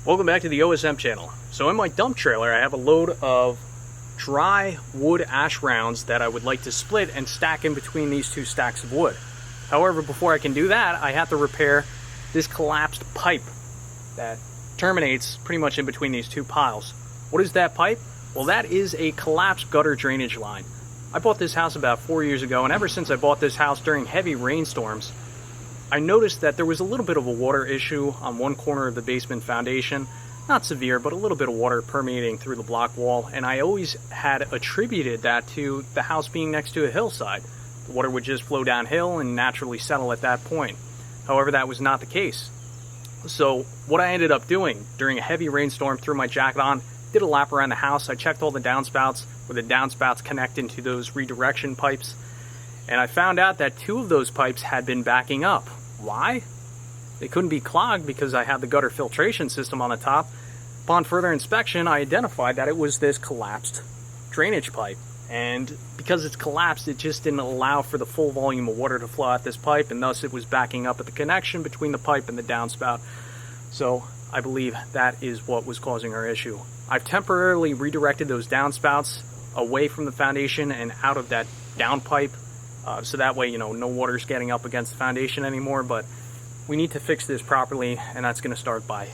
Welcome back to the OSM channel. So in my dump trailer I have a load of dry wood ash rounds that I would like to split and stack in between these two stacks of wood. However, before I can do that, I have to repair this collapsed pipe that terminates pretty much in between these two piles. What is that pipe? Well, that is a collapsed gutter drainage line. I bought this house about 4 years ago, and ever since I bought this house during heavy rainstorms, I noticed that there was a little bit of a water issue on one corner of the basement foundation. Not severe, but a little bit of water permeating through the block wall, and I always had attributed that to the house being next to a hillside. The water would just flow downhill and naturally settle at that point. However, that was not the case. So what I ended up doing during a heavy rainstorm, threw my jacket on, did a lap around the house. I checked all the downspouts, where the downspouts connect into those redirection pipes, and I found out that two of those pipes had been backing up. Why? They couldn't be clogged because I had the gutter filtration system on the top. Upon further inspection, I identified that it was this collapsed drainage pipe. And because it's collapsed, it just didn't allow for the full volume of water to flow out this pipe, and thus it was backing up at the connection between the pipe and the downspout. So I believe that is what was causing our issue. I've temporarily redirected those downspouts away from the foundation and out of that downpipe. So that way, no water's getting up against the foundation anymore, but we need to fix this properly, and that's going to start by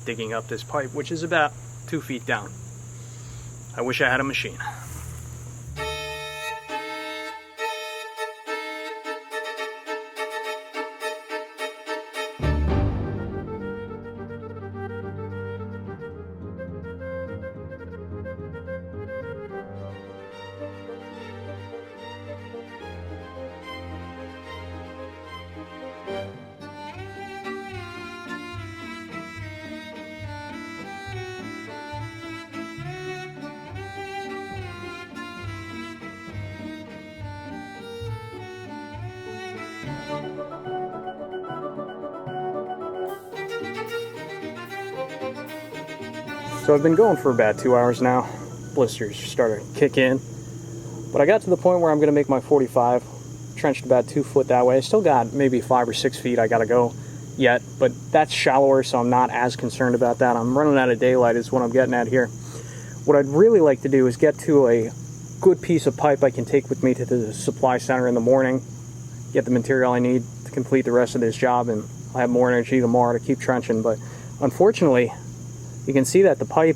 digging up this pipe, which is about 2 feet down. I wish I had a machine. So I've been going for about 2 hours now. Blisters started to kick in. But I got to the point where I'm going to make my 45. Trenched about 2 foot that way. I still got maybe 5 or 6 feet I got to go yet. But that's shallower, so I'm not as concerned about that. I'm running out of daylight is what I'm getting at here. What I'd really like to do is get to a good piece of pipe I can take with me to the supply center in the morning. Get the material I need to complete the rest of this job, and I'll have more energy tomorrow to keep trenching. But unfortunately, you can see that the pipe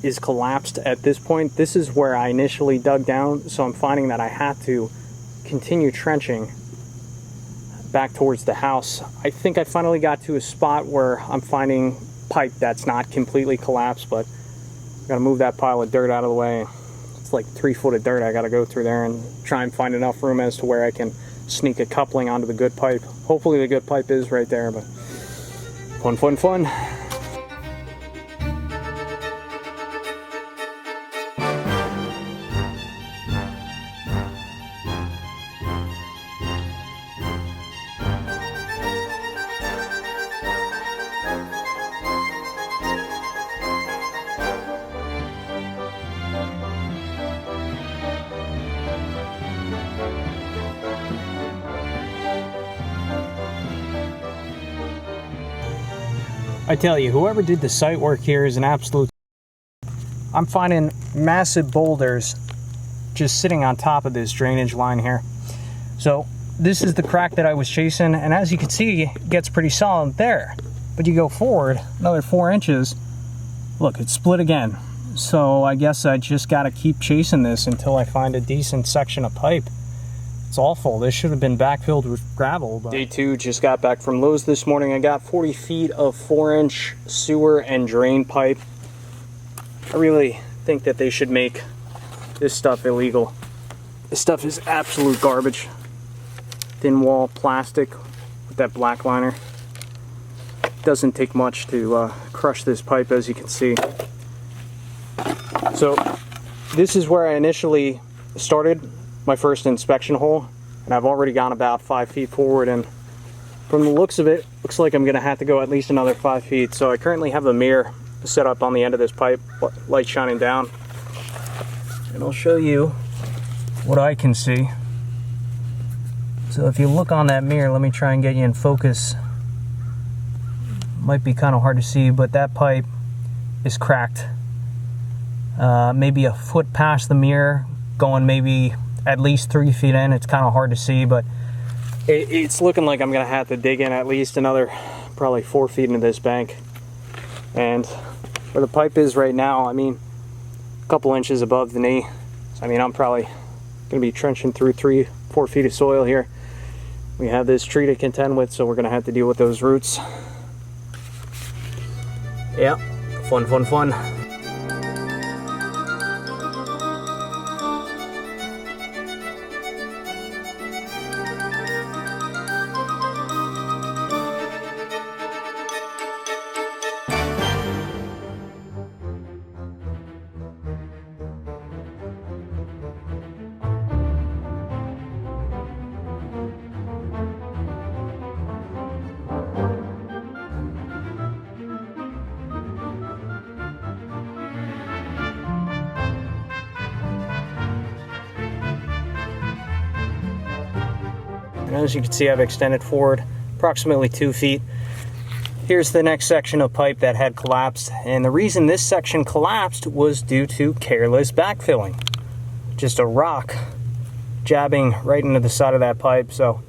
is collapsed at this point. This is where I initially dug down, so I'm finding that I have to continue trenching back towards the house. I think I finally got to a spot where I'm finding pipe that's not completely collapsed, but I gotta move that pile of dirt out of the way. It's like 3 foot of dirt I gotta go through there and try and find enough room as to where I can sneak a coupling onto the good pipe. Hopefully the good pipe is right there, but fun, fun, fun. I tell you, whoever did the site work here is an absolute... I'm finding massive boulders just sitting on top of this drainage line here. So this is the crack that I was chasing, and as you can see, it gets pretty solid there. But you go forward another 4 inches, look, it's split again. So I guess I just got to keep chasing this until I find a decent section of pipe. It's awful. This should have been backfilled with gravel. But... Day 2, just got back from Lowe's this morning. I got 40 feet of 4-inch sewer and drain pipe. I really think that they should make this stuff illegal. This stuff is absolute garbage. Thin wall plastic with that black liner. Doesn't take much to crush this pipe, as you can see. So this is where I initially started my first inspection hole, and I've already gone about 5 feet forward, and from the looks of it, looks like I'm gonna have to go at least another 5 feet. So I currently have a mirror set up on the end of this pipe, light shining down, and I'll show you what I can see. So if you look on that mirror, let me try and get you in focus. might be kind of hard to see, but that pipe is cracked. Maybe a foot past the mirror, going maybe at least 3 feet in. It's kind of hard to see, but it's looking like I'm gonna have to dig in at least another probably 4 feet into this bank. And where the pipe is right now, I mean, a couple inches above the knee. So, I mean, I'm probably gonna be trenching through 3-4 feet of soil here. We have this tree to contend with, so we're gonna have to deal with those roots. Yeah, fun, fun, fun. And as you can see, I've extended forward approximately 2 feet. Here's the next section of pipe that had collapsed, and the reason this section collapsed was due to careless backfilling. Just a rock jabbing right into the side of that pipe. So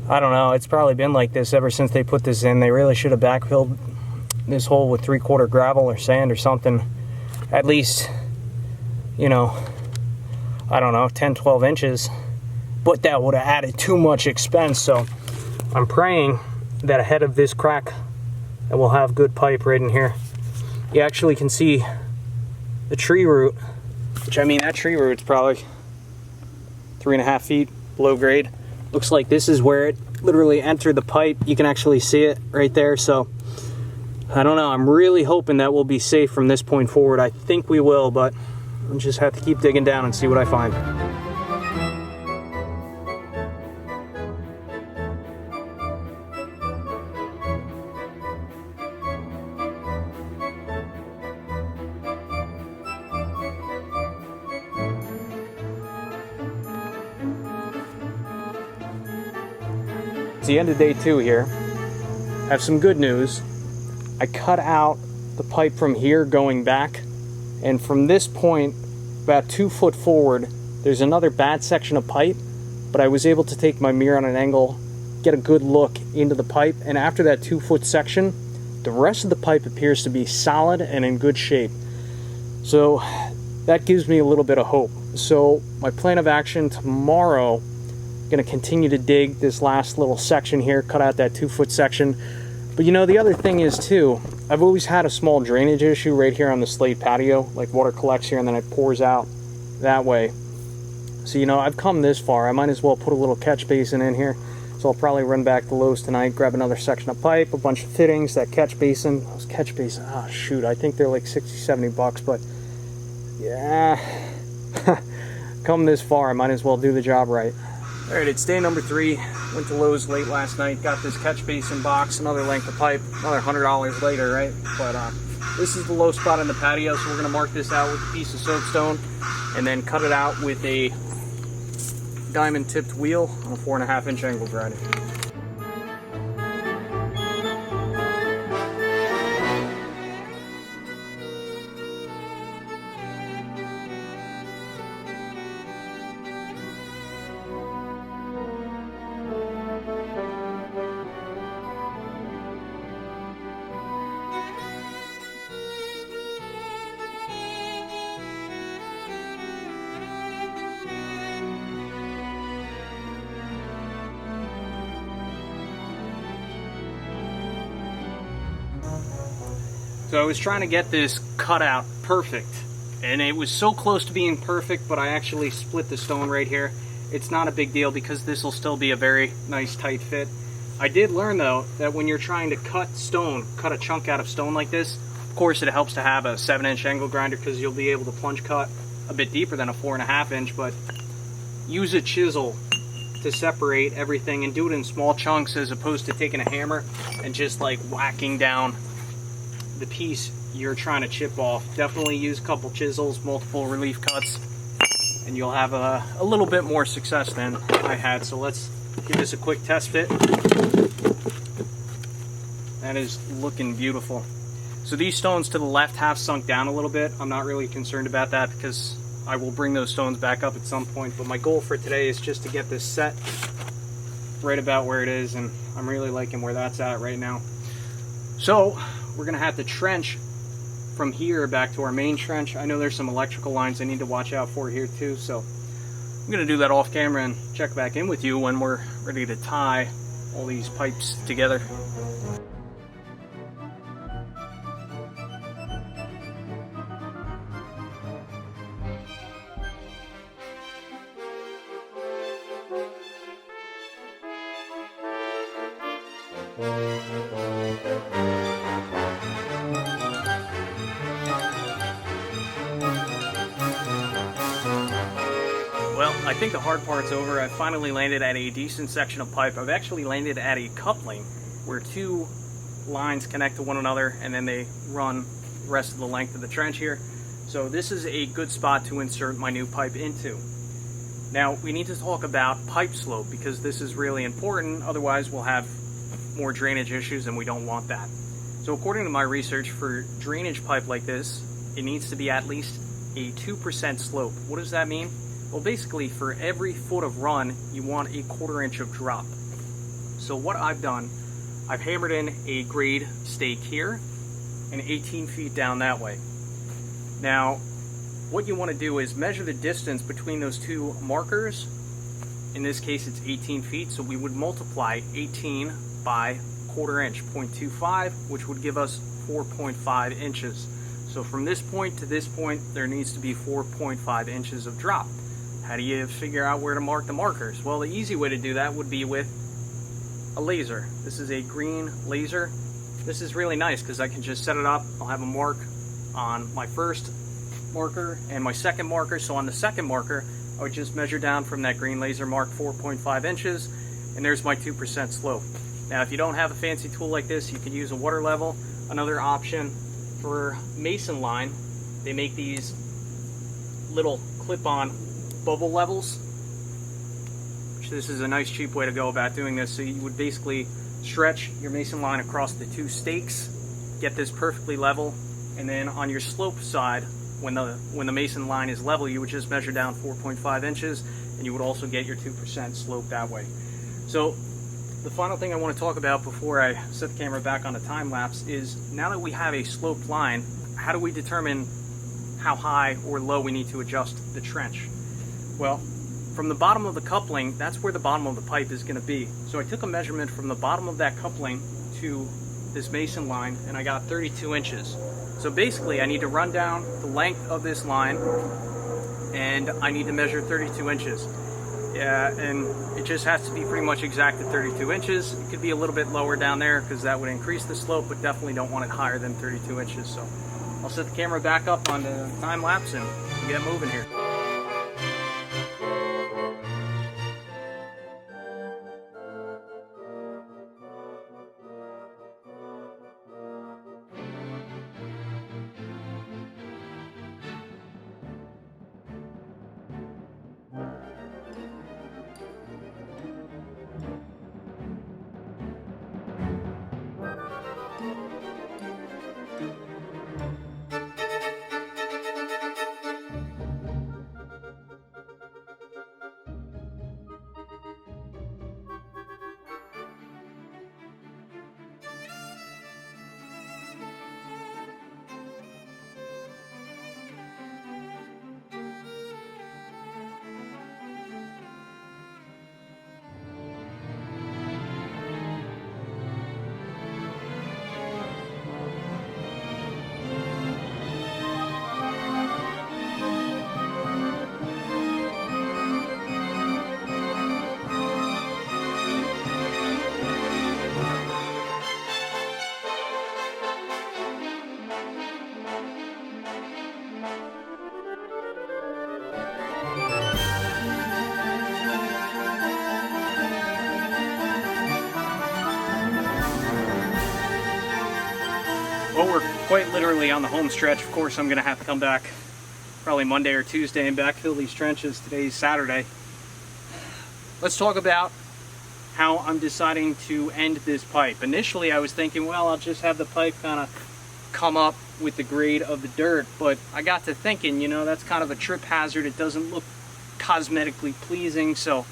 I don't know, it's probably been like this ever since they put this in. They really should have backfilled this hole with 3/4 gravel or sand or something, at least, you know, I don't know, 10-12 inches. But that would have added too much expense. So I'm praying that ahead of this crack that we'll have good pipe right in here. You actually can see the tree root, which, I mean, that tree root's probably 3.5 feet below grade. Looks like this is where it literally entered the pipe. You can actually see it right there. So I don't know, I'm really hoping that we'll be safe from this point forward. I think we will, but I'll just have to keep digging down and see what I find. It's the end of day 2 here. I have some good news. I cut out the pipe from here going back, and from this point about 2 foot forward there's another bad section of pipe, but I was able to take my mirror on an angle, get a good look into the pipe, and after that 2 foot section, the rest of the pipe appears to be solid and in good shape. So that gives me a little bit of hope. So my plan of action tomorrow, going to continue to dig this last little section here, cut out that 2 foot section. But you know, the other thing is too, I've always had a small drainage issue right here on the slate patio. Like, water collects here and then it pours out that way. So, you know, I've come this far, I might as well put a little catch basin in here. So I'll probably run back to Lowe's tonight, grab another section of pipe, a bunch of fittings, that catch basin. Those catch basin, oh shoot, I think they're like 60-70 bucks, but yeah. Come this far, I might as well do the job right. Alright, it's day number 3. Went to Lowe's late last night, got this catch basin box, another length of pipe, another $100 later, right? But this is the low spot in the patio, so we're going to mark this out with a piece of soapstone and then cut it out with a diamond tipped wheel on a 4.5 inch angle grinder. So I was trying to get this cut out perfect, and it was so close to being perfect, but I actually split the stone right here. It's not a big deal because this will still be a very nice tight fit. I did learn though that when you're trying to cut stone, cut a chunk out of stone like this, of course it helps to have a 7-inch angle grinder because you'll be able to plunge cut a bit deeper than a 4.5 inch, but use a chisel to separate everything and do it in small chunks as opposed to taking a hammer and just like whacking down the piece you're trying to chip off. Definitely use a couple chisels, multiple relief cuts, and you'll have a little bit more success than I had. So let's give this a quick test fit. That is looking beautiful. So these stones to the left have sunk down a little bit. I'm not really concerned about that because I will bring those stones back up at some point, but my goal for today is just to get this set right about where it is, and I'm really liking where that's at right now. So we're gonna have to trench from here back to our main trench. I know there's some electrical lines I need to watch out for here too, so I'm gonna do that off camera and check back in with you when we're ready to tie all these pipes together. Well, I think the hard part's over. I finally landed at a decent section of pipe. I've actually landed at a coupling where two lines connect to one another and then they run the rest of the length of the trench here. So this is a good spot to insert my new pipe into. Now we need to talk about pipe slope because this is really important, otherwise we'll have more drainage issues and we don't want that. So according to my research, for drainage pipe like this, it needs to be at least a 2% slope. What does that mean? Well, basically for every foot of run, you want a 1/4 inch of drop. So what I've done, I've hammered in a grade stake here and 18 feet down that way. Now, what you want to do is measure the distance between those two markers. In this case, it's 18 feet, so we would multiply 18 by 1/4 inch, 0.25, which would give us 4.5 inches. So from this point to this point, there needs to be 4.5 inches of drop. How do you figure out where to mark the markers? Well, the easy way to do that would be with a laser. This is a green laser. This is really nice because I can just set it up. I'll have a mark on my first marker and my second marker. So on the second marker, I would just measure down from that green laser mark 4.5 inches, and there's my 2% slope. Now, if you don't have a fancy tool like this, you can use a water level. Another option for mason line, they make these little clip-on bubble levels. This is a nice cheap way to go about doing this. So you would basically stretch your mason line across the two stakes, get this perfectly level, and then on your slope side, when the mason line is level, you would just measure down 4.5 inches, and you would also get your 2% slope that way. So the final thing I want to talk about before I set the camera back on the time lapse is, now that we have a sloped line, how do we determine how high or low we need to adjust the trench? Well, from the bottom of the coupling, that's where the bottom of the pipe is going to be. So I took a measurement from the bottom of that coupling to this mason line, and I got 32 inches. So basically, I need to run down the length of this line, and I need to measure 32 inches. Yeah, and it just has to be pretty much exact at 32 inches. It could be a little bit lower down there because that would increase the slope, but definitely don't want it higher than 32 inches. So I'll set the camera back up on the time lapse and get moving here. Well, we're quite literally on the home stretch. Of course, I'm going to have to come back probably Monday or Tuesday and backfill these trenches. Today's Saturday. Let's talk about how I'm deciding to end this pipe. Initially I was thinking, well, I'll just have the pipe kind of come up with the grade of the dirt, but I got to thinking, you know, that's kind of a trip hazard. It doesn't look cosmetically pleasing, so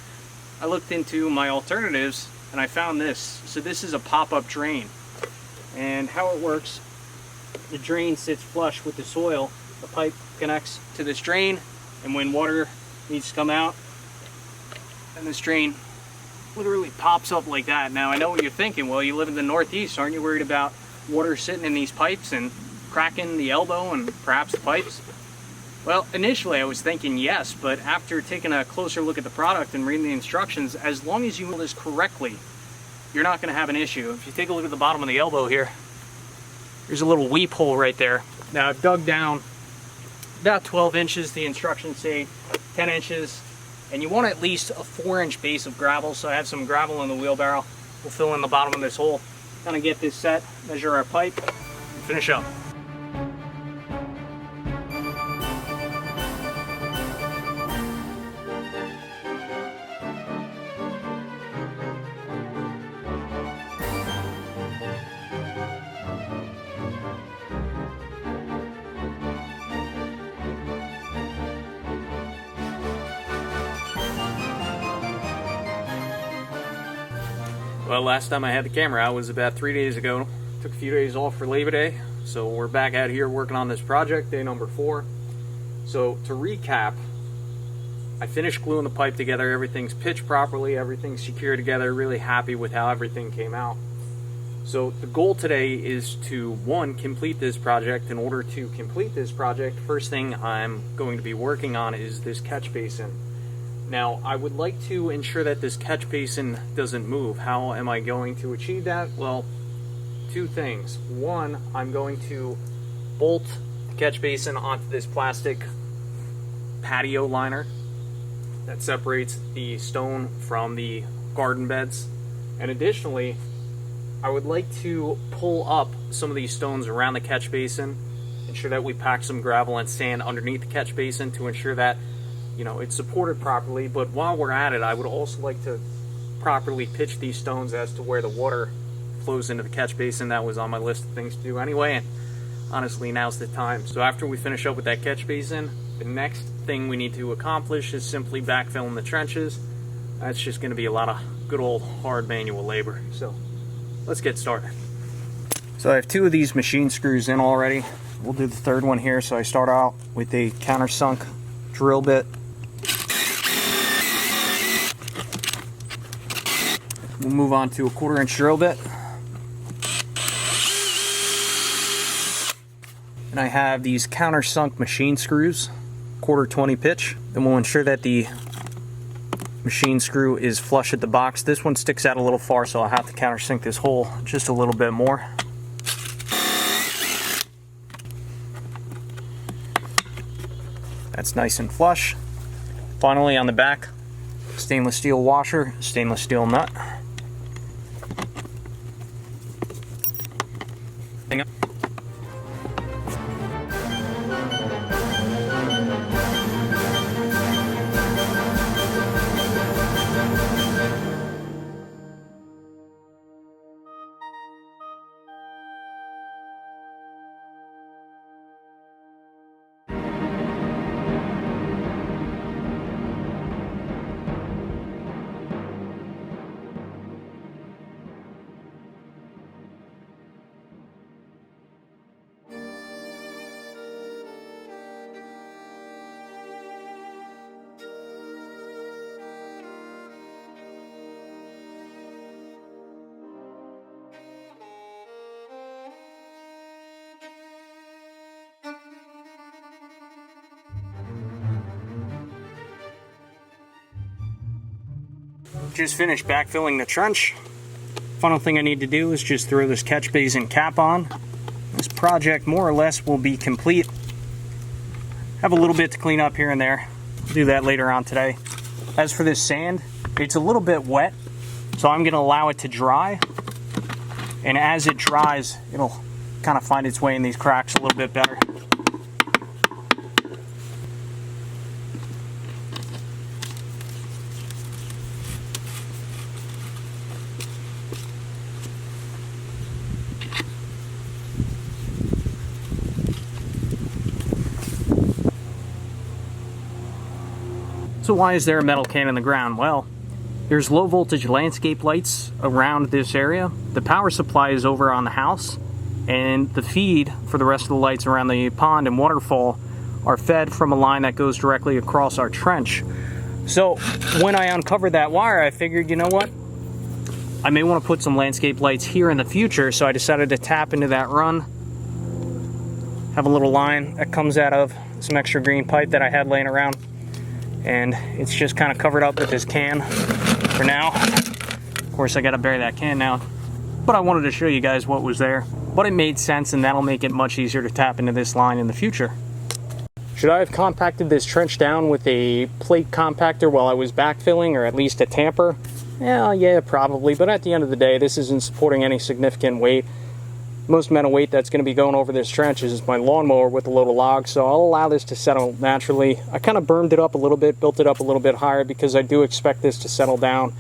I looked into my alternatives and I found this. So this is a pop-up drain, and how it works, the drain sits flush with the soil. The pipe connects to this drain, and when water needs to come out, and this drain literally pops up like that. Now I know what you're thinking, well, you live in the Northeast, aren't you worried about water sitting in these pipes and cracking the elbow and perhaps the pipes? Well, initially I was thinking yes, but after taking a closer look at the product and reading the instructions, as long as you do this correctly, you're not going to have an issue. If you take a look at the bottom of the elbow here, there's a little weep hole right there. Now I've dug down about 12 inches, the instructions say 10 inches, and you want at least a 4-inch base of gravel, so I have some gravel in the wheelbarrow. We'll fill in the bottom of this hole, kind of get this set, measure our pipe, and finish up. Well, last time I had the camera out was about 3 days ago. Took a few days off for Labor Day, so we're back out here working on this project, day number 4. So to recap, I finished gluing the pipe together, everything's pitched properly, everything's secured together, really happy with how everything came out. So the goal today is to, 1, complete this project. In order to complete this project, first thing I'm going to be working on is this catch basin. Now, I would like to ensure that this catch basin doesn't move. How am I going to achieve that? Well, 2 things. 1, I'm going to bolt the catch basin onto this plastic patio liner that separates the stone from the garden beds. And additionally, I would like to pull up some of these stones around the catch basin, ensure that we pack some gravel and sand underneath the catch basin to ensure that, you know, it's supported properly. But while we're at it, I would also like to properly pitch these stones as to where the water flows into the catch basin. That was on my list of things to do anyway, and honestly, now's the time. So after we finish up with that catch basin, the next thing we need to accomplish is simply backfilling the trenches. That's just going to be a lot of good old hard manual labor. So let's get started. So I have 2 of these machine screws in already. We'll do the 3rd one here. So I start out with a countersunk drill bit. We'll move on to a 1/4-inch drill bit. And I have these countersunk machine screws, 1/4 20 pitch. Then we'll ensure that the machine screw is flush at the box. This one sticks out a little far, so I'll have to countersink this hole just a little bit more. That's nice and flush. Finally, on the back, stainless steel washer, stainless steel nut. Just finished backfilling the trench. Final thing I need to do is just throw this catch basin cap on. This project more or less will be complete. Have a little bit to clean up here and there. I'll do that later on today. As for this sand, it's a little bit wet, so I'm going to allow it to dry. And as it dries, it'll kind of find its way in these cracks a little bit better. So why is there a metal can in the ground? Well, there's low voltage landscape lights around this area. The power supply is over on the house, and the feed for the rest of the lights around the pond and waterfall are fed from a line that goes directly across our trench. So when I uncovered that wire, I figured, you know what? I may want to put some landscape lights here in the future, so I decided to tap into that run. Have a little line that comes out of some extra green pipe that I had laying around, and it's just kind of covered up with this can for now. Of course, I got to bury that can now, but I wanted to show you guys what was there. But it made sense, and that'll make it much easier to tap into this line in the future. Should I have compacted this trench down with a plate compactor while I was backfilling, or at least a tamper? Yeah, probably, but at the end of the day, this isn't supporting any significant weight. Most amount of weight that's going to be going over this trench is my lawnmower with a load of logs, so I'll allow this to settle naturally. I kind of bermed it up a little bit, built it up a little bit higher, because I do expect this to settle down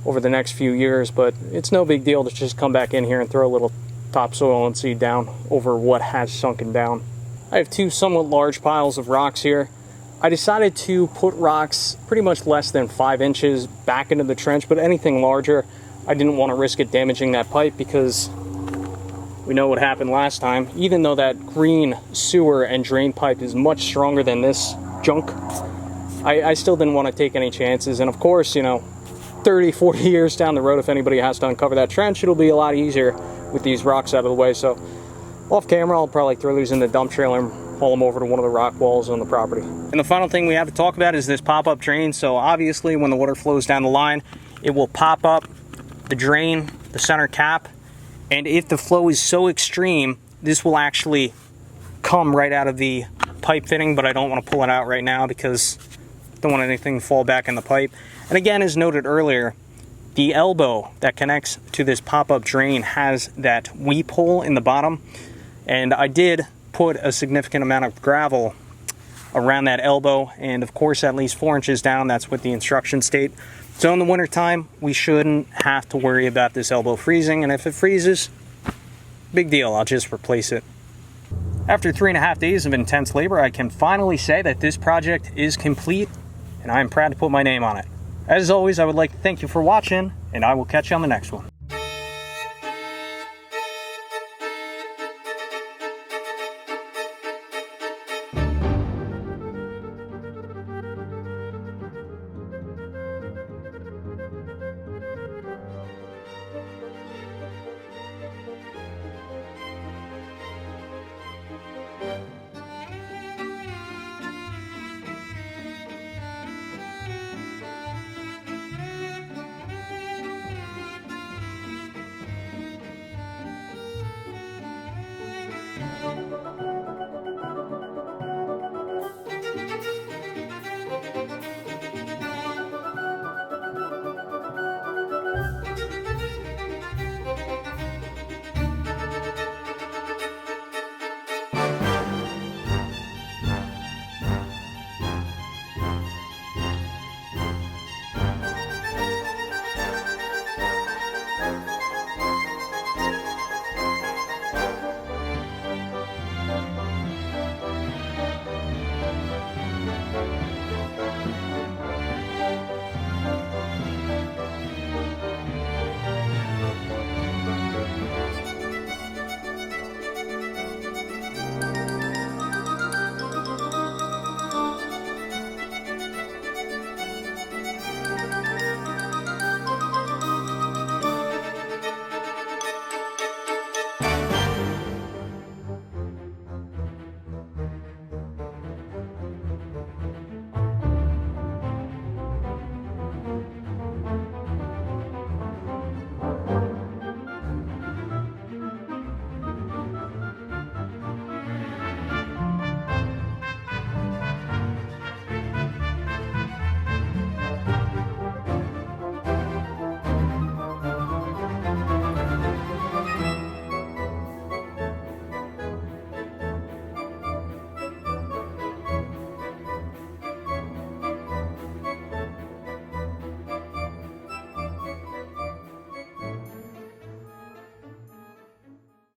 over the next few years, but it's no big deal to just come back in here and throw a little topsoil and seed down over what has sunken down. I have two somewhat large piles of rocks here. I decided to put rocks pretty much less than 5 inches back into the trench, but anything larger, I didn't want to risk it damaging that pipe, because we know what happened last time. Even though that green sewer and drain pipe is much stronger than this junk, I still didn't want to take any chances. And of course, you know, 30, 40 years down the road, if anybody has to uncover that trench, it'll be a lot easier with these rocks out of the way. So off camera, I'll probably throw these in the dump trailer and haul them over to one of the rock walls on the property. And the final thing we have to talk about is this pop-up drain. So obviously when the water flows down the line, it will pop up the drain, the center cap, and if the flow is so extreme, this will actually come right out of the pipe fitting, but I don't want to pull it out right now because I don't want anything to fall back in the pipe. And again, as noted earlier, the elbow that connects to this pop-up drain has that weep hole in the bottom, and I did put a significant amount of gravel around that elbow, and of course at least 4 inches down. That's what the instructions state. So in the winter time, we shouldn't have to worry about this elbow freezing, and if it freezes, big deal, I'll just replace it. After 3.5 days of intense labor, I can finally say that this project is complete, and I am proud to put my name on it. As always, I would like to thank you for watching, and I will catch you on the next one.